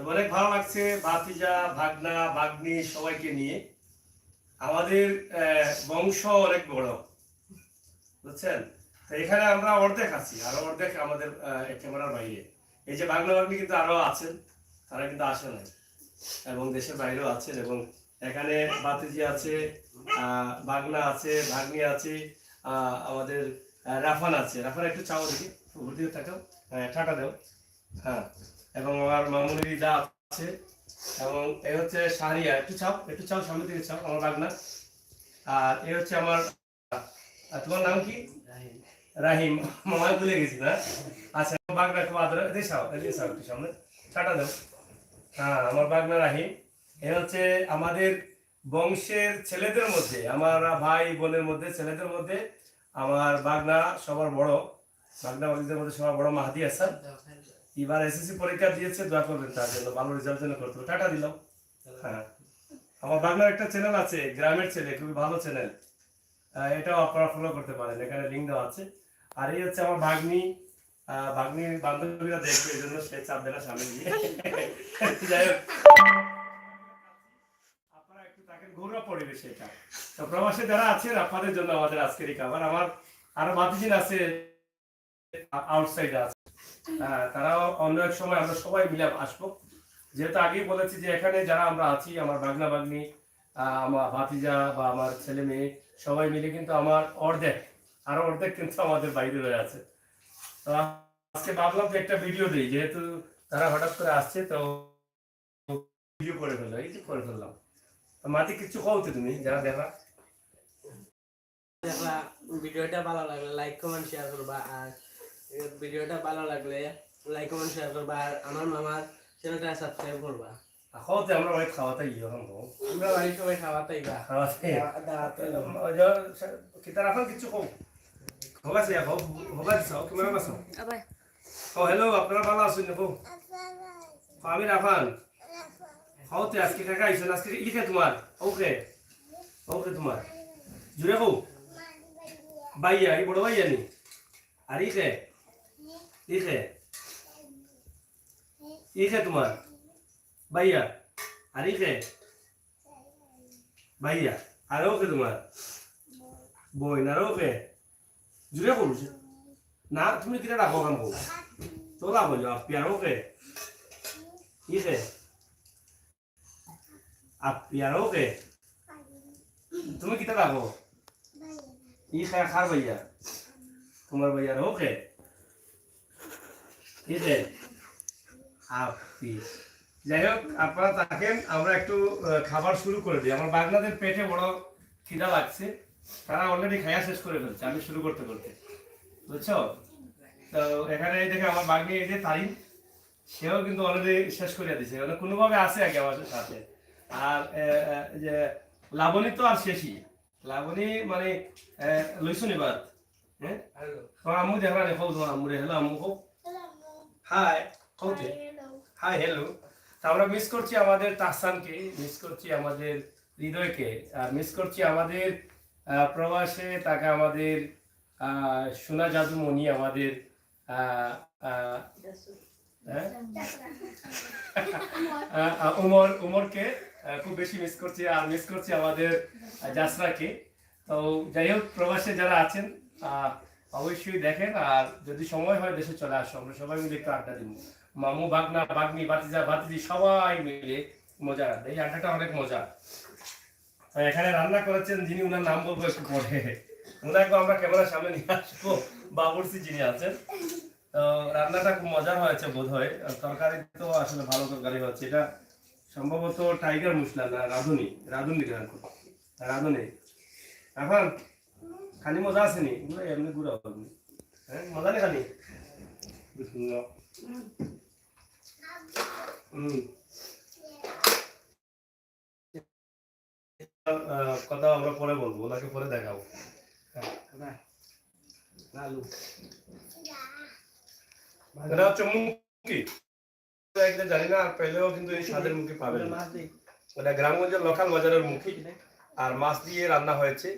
অনেক ভালো লাগছে ভাতিজা ভাগনা ভাগ্নি সবাইকে নিয়ে। আমাদের বংশ অনেক বড়, বুঝছেন। তো এখানে আমরা অর্ধেক আছি, আরো অর্ধেক আমাদের ক্যামেরার বাইরে। এই যে ভাগনা ভাগ্নি কিন্তু আরো আছেন, তারা কিন্তু আসে নাই এবং দেশের বাইরেও আছেন। এবং এখানে ভাতিজি আছে, ভাগনা আছে, ভাগ্নি আছে, আমাদের রাফান আছে। রাফান একটু চাও দেখি, উপর দিকে তাকাও, ঠাটা দাও। হ্যাঁ, এবং আমার মামুনি যা আছে, এবং এই হচ্ছে শাহরিয়া। একটু চাও, একটু চাও, সামনে দিকে চাও, আমার বাগনা। আর এই হচ্ছে আমার, তোমার নাম কি? রাহিম। মামা ভুলে গেছি না। আচ্ছা, বাগনা একটু আদর দিয়ে চাও, এদিকে চাও, একটু সামনে ঠাটা দাও। হ্যাঁ, আমার বাগনা রাহিম। এ হচ্ছে আমাদের বংশের ছেলেদের মধ্যে, আমার ভাই বোনের মধ্যে ছেলেদের মধ্যে আমার বাগনা সবার বড়। বাগনা বাগনিদের মধ্যে সবার বড় মাহাদি হাসান। এবার এসএসসি পরীক্ষা দিয়েছে, দোয়া করবেন তার জন্য, ভালো রেজাল্ট যেন করতে। টাটা দিলাম। হ্যাঁ, আমার বাংলার একটা চ্যানেল আছে, গ্রামের ছেলে, খুবই ভালো চ্যানেল, এটাও আপনারা ফলো করতে পারেন, এখানে লিঙ্ক দেওয়া আছে। আর এই হচ্ছে আমার ভাগ্নি, ভাগ্নির বান্ধবীরা দেখবে, এই জন্য সে চাপ দেয় না সামনে গিয়ে। যাই হোক, আপনারা একটু থাকেন, ঘরোয়া পরিবেশ এটা। তো প্রবাসে যারা আছেন, আপনাদের জন্য আমাদের আজকের এই খাবার। আমার আরো ভাতিজিন আছে, আউটসাইডে আছে, তারাও অন্য এক সময় আমরা সবাই মিলে আসবো। যেহেতু আগেই বলেছি যে এখানে যারা আমরা আছি, আমার বাগনা বাগনি, আমার ভাতিজা বা আমার ছেলে মেয়ে, সবাই মিলে কিন্তু আমার অর্ধেক, আরো অর্ধেক কিন্তু আমাদের বাইরে রয়ে আছে। তো আজকে ভাবলাম যে একটা ভিডিও দিই, যেহেতু তারা হঠাৎ করে আসছে, তো ভিডিও করে ফেললো, এই যে করে ফেললাম। মাটি কিছু কওতে তুমি যারা দেখলা ভিডিওটা ভালো লাগলে লাইক কমেন্ট শেয়ার করবা। আর ভিডিওটা ভালো লাগলে লাইক কমেন্ট শেয়ার করবা। আর আমার মামার চ্যানেলটা সাবস্ক্রাইব করবা। খাওয়াতে আমরা অনেক খাওয়াতাই আমরা বাড়ির সবাই খাওয়াতেই বা খাওয়াতে kita rakan কিছু কম হবে সে হবে সব ক্যামেরা বাসো। ও হ্যালো, আপনারা ভালো আছেন না? আমি রাফান। খাওয়াতে আজকে কাকা আইছেন, আজকে লিখে তোমার ওকে, ওকে তোমার জুড়ে কও ভাইয়া, এই বড় ভাইয়া নি। আর ইকে ইকে ইকে তোমার ভাইয়া, আর ইকে ভাইয়া, আর ওকে তোমার বই না, ওকে জুড়ে করুছ না, তুমি কিনা রাখো কাম করো তো রাখো আপনি, আর ওকে ইকে আপনি, আর ওকে তুমি কিটা রাখো ই খার ভাইয়া, তোমার ভাইয়া, আর ওকে ইকে আপনি। যাই হোক, আপনারা থাকেন, আমরা একটু খাবার শুরু করে দিই। আমার বাগনাদের পেটে বড় খিদা লাগছে, তারা অলরেডি খাইয়া শেষ করে ফেলছে আমি শুরু করতে করতে, বুঝছো। তো এখানে দেখে আমার বাগনি, এই যে তারিন, সেও কিন্তু অলরেডি শেষ করে দিছে, মানে কোনোভাবে আছে আগে আমার সাথে। আর যে লাবণী তো আর শেষই, লাবণী মানে লইছুন এবার। হ্যাঁ, তোমার আম্মু দেখা নেই, হোক তোমার আম্মু রে, হ্যালো আম্মু, হোক হাই, হোক হাই হ্যালো। আমরা মিস করছি আমাদের তাহসানকে, মিস করছি আমাদের হৃদয়কে, আর মিস করছি আমাদের প্রবাসে তাকে আমাদের সোনা জাদুমণি, আমাদের উমরকে খুব বেশি মিস করছি। আর মিস করছি আমাদের জাসরাকে। তো যাই হোক, প্রবাসে যারা আছেন অবশ্যই দেখেন, আর যদি সময় হয় দেশে চলে আসো, আমরা সবাই মিলে একটু আড্ডা দিব। মামু বাগনা বাগনি ভাতিজা ভাতিজি সবাই মিলে মজা, এই আড্ডাটা অনেক মজা। এখানে রান্না করেছেন যিনি, উনার নাম বলবো একটু পরে, ওনাকে আমরা ক্যামেরার সামনে নিয়ে আসবো, বাবুর্চি যিনি আছেন। তো রান্নাটা খুব মজার হয়েছে বোধ হয়, তরকারি তো আসলে ভালো তরকারি হচ্ছে। এটা সম্ভবত টাইগার মশলা না রাঁধুনি, রাঁধুনি রাঁধুনি। এখন খালি মজা আসেনি, এমনি গুঁড়া হবে। হ্যাঁ, মজা নেই খালি কথা আমরা পরে বলবো, ওনাকে পরে দেখাবো। এটা হচ্ছে মুখি, জানি না, আর পেলেও কিন্তু এই স্বাদের মুখি পাবেন। ওটা গ্রামগঞ্জের লোকাল বাজারের মুখি, আর মাছ দিয়ে রান্না হয়েছে।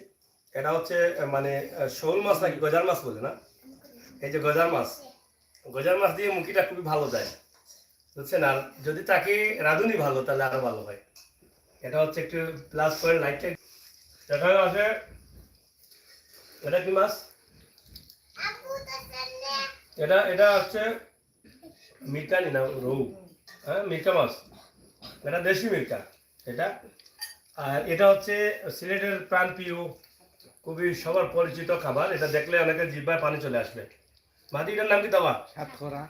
এটা হচ্ছে মানে শোল মাছ নাকি গজার মাছ বলে না, এই যে গজার মাছ, গজার মাছ দিয়ে মুখিটা খুবই ভালো যায়। বুঝছেন? আর যদি তাকে রাঁধুনি ভালো তাহলে আরো ভালো হয়। এটা হচ্ছে একটু প্লাস পয়েন্ট লাইটটা। এখানে আছে, এটা কি মাছ? এটা এটা হচ্ছে মিরকানি না রৌ, হ্যাঁ মিরকা মাছ। এটা দেশি মিরকা এটা। আর এটা হচ্ছে সিলেটের প্রাণপ্রিয়, খুবই সবার পরিচিত খাবার। এটা দেখলে অনেকের জিহ্বায় পানি চলে আসবে। মাদি, এটার নাম কি দাবা? হাতখরা।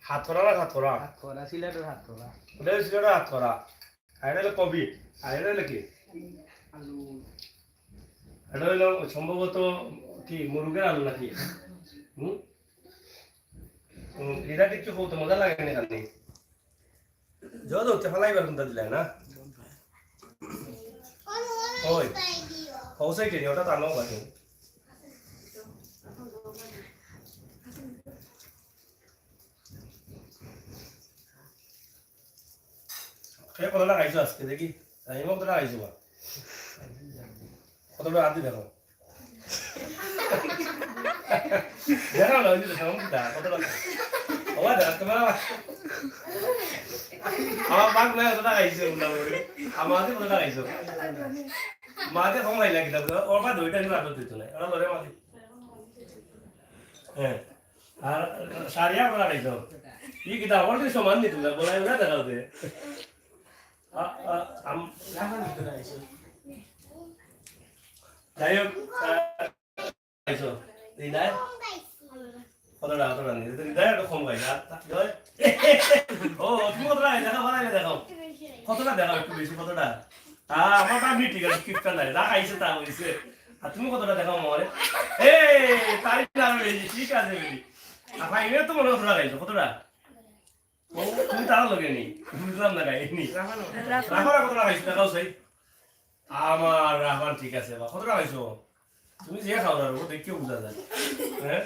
হাতখরা না হাতখরা? হাতখরা, সিলেটের হাতখরা। এটা হচ্ছে সিলেটের হাতখরা। আর এটা হলো কবি। আর এটা হলো কি? আলু। এটা হলো সম্ভবত কি মুরগের আলু নাকি? হুম, এটা কিছু বলতে মজা লাগে না খালি। যত হচ্ছে ফেলাইবার কোনটা দিলে না? ওই পৌঁছাই কে ওটা তো আনলাম বাকি। খেয়ে কতটা খাইছো আজকে দেখি? আমি কতটা খাইছো বা? কতটা আদি দেখো। দেখো না, ওই যে দেখো কতটা। ওবা দেখ তোমার আমার বাঘ না কতটা খাইছো মোটামুটি। আমাদের কতটা খাইছো? মাঝে কম খাইলা কিনা? ওর বা দুইটা কিন্তু আদর দিত না, ওরা লড়ে মাঝে। হ্যাঁ, আর সারিয়া কতটা খাইছো? ই কিতা আমার তো সমান নি তুমি বলাই না দেখাও দে। যাই হোক, খাইছো এই নাই কতটা কতটা নি দেয় একটু কম খাই আর ও তুমি কতটা খাই দেখাও বানাই দেখাও কতটা দেখাও একটু বেশি কতটা। আমার তো আমি ঠিক আছে কিপটা নাই যা খাইছে তা হয়েছে। আর তুমি কতটা দেখাও মরে তারিখ না বেশি ঠিক আছে বেশি ফাইনে তো মনে কতটা খাইছো কতটা? ও তুমি তারা লগে নি বুঝলাম না খাইনি রাখার কতটা খাইছো দেখাও সেই আমার রাখার ঠিক আছে বা কতটা খাইছো? তুমি যে খাও না ও দেখে বুঝা যায়। হ্যাঁ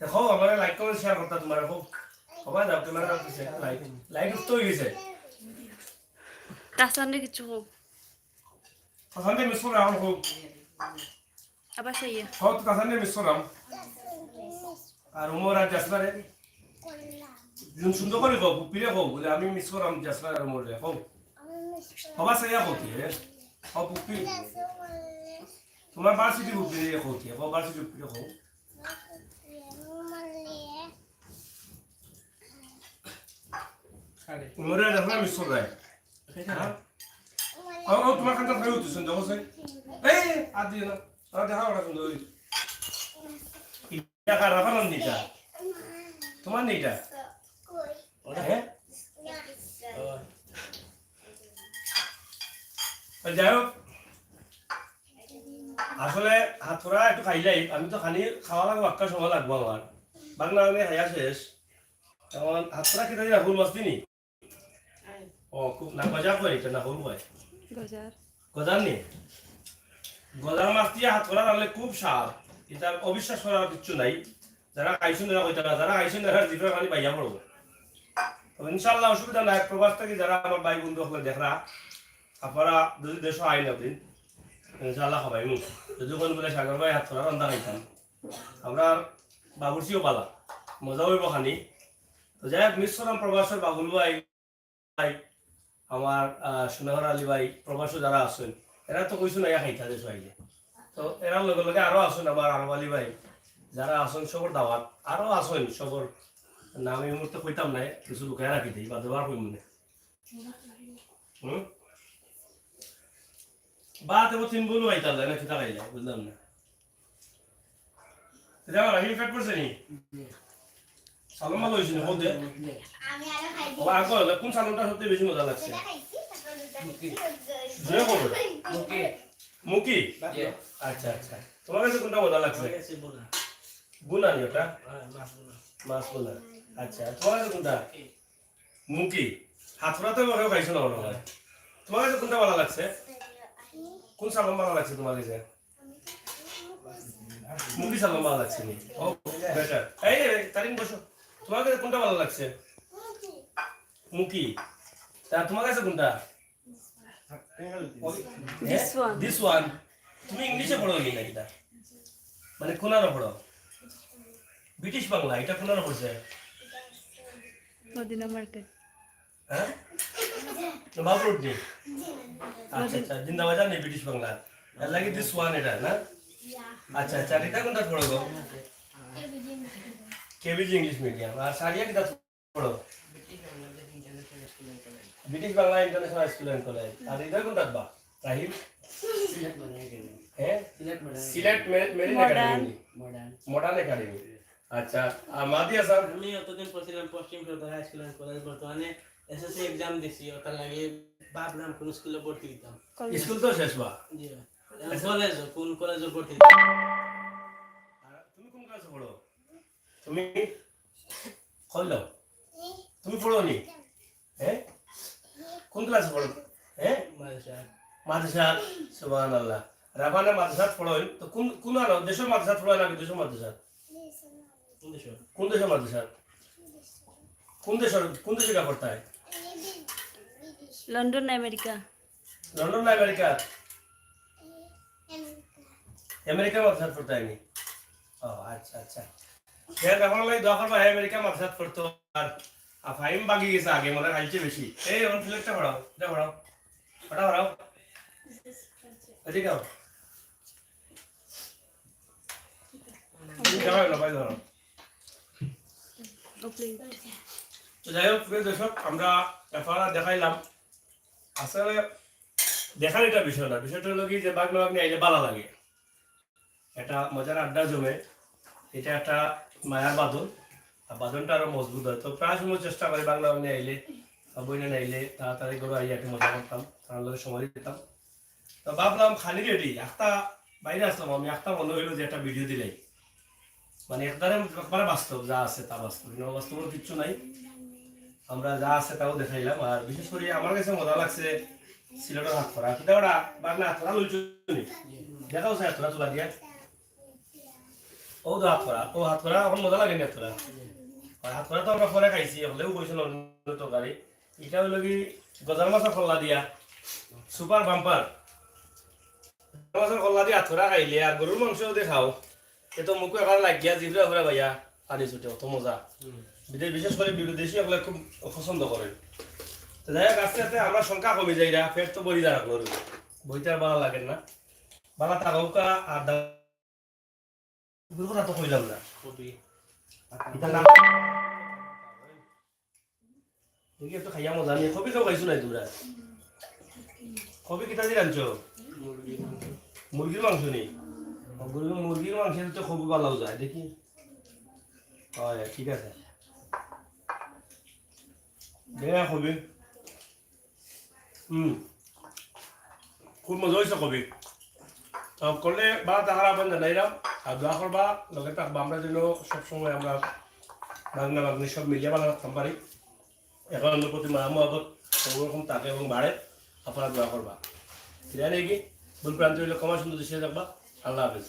দেখো আমার লাইক কমেন্ট শেয়ার করতে তোমার খুব সবাই যাও তোমার লাইক লাইক তো হয়ে গেছে। তাসানে কিছু হোক তাহলে মিস করলাম খুব আবার সেই সব তাহলে মিস করলাম। আর উমর আর জাসলারে সুন্দর করে হোক পিলে হোক বলে আমি মিস করলাম জাসলার আর উমর রে হোক সবার সেই হতি সব পুপি তোমার বার্ষিক পুপি হতি সব বার্ষিক পুপি হোক উমরে জাসলার মিস করে হ্যাঁ ও তোমার কাছে খাই হতো সুন্দর হোসে এই আদি না আর দেখা ওটা সুন্দর ইটা কার রাখালাম নিটা তোমার নিটা হ্যাঁ যাই হোক আসলে হাতরা একটু খাইলাই আমি তো খানি খাওয়া লাগবো একটা সময় লাগবো আমার বাংলা আমি খাইয়া শেষ এখন হাতরা খেতে রাহুল মাছ দিনি ও খুব না গজা করে এটা না হল হয় গজার গজার নি গজার মাছ দিয়ে হাতরা রাখলে খুব স্বাদ এটা অবিশ্বাস করার কিছু নাই যারা খাইছেন তারা কইতা না যারা খাইছেন তারা জিভে খালি বাইয়া পড়বো ইনশাআল্লাহ অসুবিধা নাই প্রবাস থেকে যারা আমার ভাই বন্ধু হলে দেখরা আপনারা যদি দেশ আইন দিন ইনশাআল্লাহ খাবাই মুখ যদি কোন বলে সাগর ভাই হাত ধরা রান্না খাইতাম আমরা বাবুর্চিও পালা মজা হইব খানি তো যাই হোক মিস করলাম প্রবাসের বাবুল ভাই আমার সোনাহর আলী ভাই প্রবাসও যারা আছেন এরা তো কইছো না খাইতা দেশ আইলে তো এরা লগে লগে আরো আসুন আমার আরব আলী ভাই যারা আসুন সবর দাওয়াত আরো আসুন সবর নাম এই মুহূর্তে কইতাম না কিছু লুকায় রাখি দিই বা দেওয়ার কই মনে বা দেবো তিন বলু আইতাল না খেতা খাইলে বুঝলাম না এটা আমার রাহিম ফেট করছে নি সালম ভালো হয়েছিল বলতে ও আগে কোন সালমটা সত্যি বেশি মজা লাগছে জয় করো মুকি আচ্ছা আচ্ছা তোমার কাছে কোনটা মজা লাগছে বুনা নি ওটা মাছ বুনা আচ্ছা তোমার কাছে কোনটা মুকি হাতরাতে বড় খাইছো না মনে হয় তোমার কাছে কোনটা ভালো লাগছে কোন সালম ভালো লাগছে তোমার কাছে মুকি সালম ভালো লাগছে নি ও বেটার এই তারিন বসো তোমার কাছে কোনটা ভালো লাগছে মুকি তা তোমার কাছে কোনটা দিস ওয়ান তুমি ইংলিশে পড়ো নি নাকি এটা মানে কোনারও পড়ো ব্রিটিশ বাংলা এটা কোনারও পড়ছে মদিনা মার্কেট হ্যাঁ বাবরুট নেই আচ্ছা আচ্ছা জিন্দাবাদ নেই ব্রিটিশ বাংলা এর লাগে দিস ওয়ান এটা না আচ্ছা আচ্ছা এটা কোনটা পড়ো গো কেবিজি ইংলিশ মিডিয়াম আর সারিয়া কিটা পড়ো British Bangla international school and college আর এটা কোনটা বা রাহিম হ্যাঁ Sylhet marine academy modern academy আচ্ছা আর মাদিয়া স্যার আমি অতদিন পড়ছিলাম Paschim Sarkar high school and college, বর্তমানে এসএসসি এক্সাম দিছি, ওটার লাগে ভাবলাম কোন স্কুলে ভর্তি দিতাম। স্কুল তো শেষ বা জি কলেজ, কোন কলেজে ভর্তি দিতাম। আর তুমি কোন ক্লাসে পড়ো তুমি কইলো তুমি পড়ো নি হ্যাঁ কোন ক্লাসে পড়ো হ্যাঁ মাদ্রাসা মাদ্রাসা সুবহানাল্লাহ রাবানা মাদ্রাসা পড়ো তো কোন কোন আর দেশের মাদ্রাসা পড়ো না দেশের মাদ্রাসা কোন দেশ? কোন দেশের মাদ্রাসা কোন দেশে কা পড়তা है লন্ডন আমেরিকা লন্ডন না আমেরিকা আমেরিকা মাদ্রাসা পড়তা है নি ও আচ্ছা আচ্ছা यार এখন লাই দখল ভাই আমেরিকা মাদ্রাসা পড়তো আর আফাইম বাগি গেছে আগে মনে আইছে বেশি এই অন ফ্লেক্টটা পড়াও এটা পড়াও পড়াও এদিকে আও তুমি যাও না ভাই ধরো ওকে তো যাই হোক প্রিয় দর্শক আমরা এফআরআর দেখাইলাম আসলে দেখার এটা বিষয় না, বিষয়টা হলো কি যে বাগনা বাগনি আইলে ভালো লাগে, এটা মজার আড্ডা জমে, এটা একটা মায়ার বাঁধন, আর বাঁধনটা আরো মজবুত হয়। তো প্রায় সময় চেষ্টা করি বাংলা বাগনি আইলে বইনে আইলে তাড়াতাড়ি করে আইয়া একটু মজা করতাম, তার লগে সময় দিতাম। তো ভাবলাম খালি রেডি একটা বাইরে আসলাম আমি, একটা মনে হইলো যে একটা ভিডিও দিলাই, মানে একবারে একবারে বাস্তব যা আছে তা বাস্তব, বাস্তব কিচ্ছু নাই, আমরা যা আছে তাও দেখাইলাম। আর বিশেষ করে আমার কাছে মজা লাগছে সিলেটের হাত করা, কিন্তু ওরা বাংলা হাত করা লইছো দেখাও হাত করা তোলা দিয়া, ও তো হাত করা, ও হাত করা এখন মজা লাগে না হাত করা। হাত করা তো আমরা পরে খাইছি, হলেও কইছিল তরকারি, এটা হইলো কি গজাল মাছের খল্লা দিয়া সুপার বাম্পার, মাছের খল্লা দিয়ে হাত করা খাইলে আর গরুর মাংসও দেখাও, এ তো মুখে এখানে লাগিয়া জিবরা ঘুরা ভাইয়া পানি ছুটে, অত মজা। বিশেষ করে বিদেশি এগুলো খুব পছন্দ করেন। তো যাই হোক আস্তে আস্তে আমরা সংখ্যা কমে যাই, পেট তো বড়ি দাঁড়া করবে, বইটা আর ভালো লাগে না, ভালো থাকা আর কথা তো কইলাম না, দেখি একটু খাইয়া মজা নিয়ে। কবি কেউ খাইছো নাই তোমরা? কবি কিতা দিয়ে আনছো? মুরগির মাংস নেই, মুরগির মাংসের তো খুব ভালো যায় দেখি। হয় ঠিক আছে, দেখা কবি খুব মজা হয়েছে কবি। করলে বা তাহারা আপনার জানাইলাম, আর দোয়া করবা লগে থাকবা, আমরা যেন সবসময় আমরা বাংলা বাংলা সব মিলিয়ে বাংলা রাখতাম পারি, এখন আমাদের প্রতি মায়া মহব্বত ওরকম থাকে এবং বাড়ে, আপনারা দোয়া করবা। ঠিক আছে নাকি? ভুল প্রান্ত হইলে ক্ষমা সুন্দর দেশে থাকবা। আল্লাহ হাফেজ।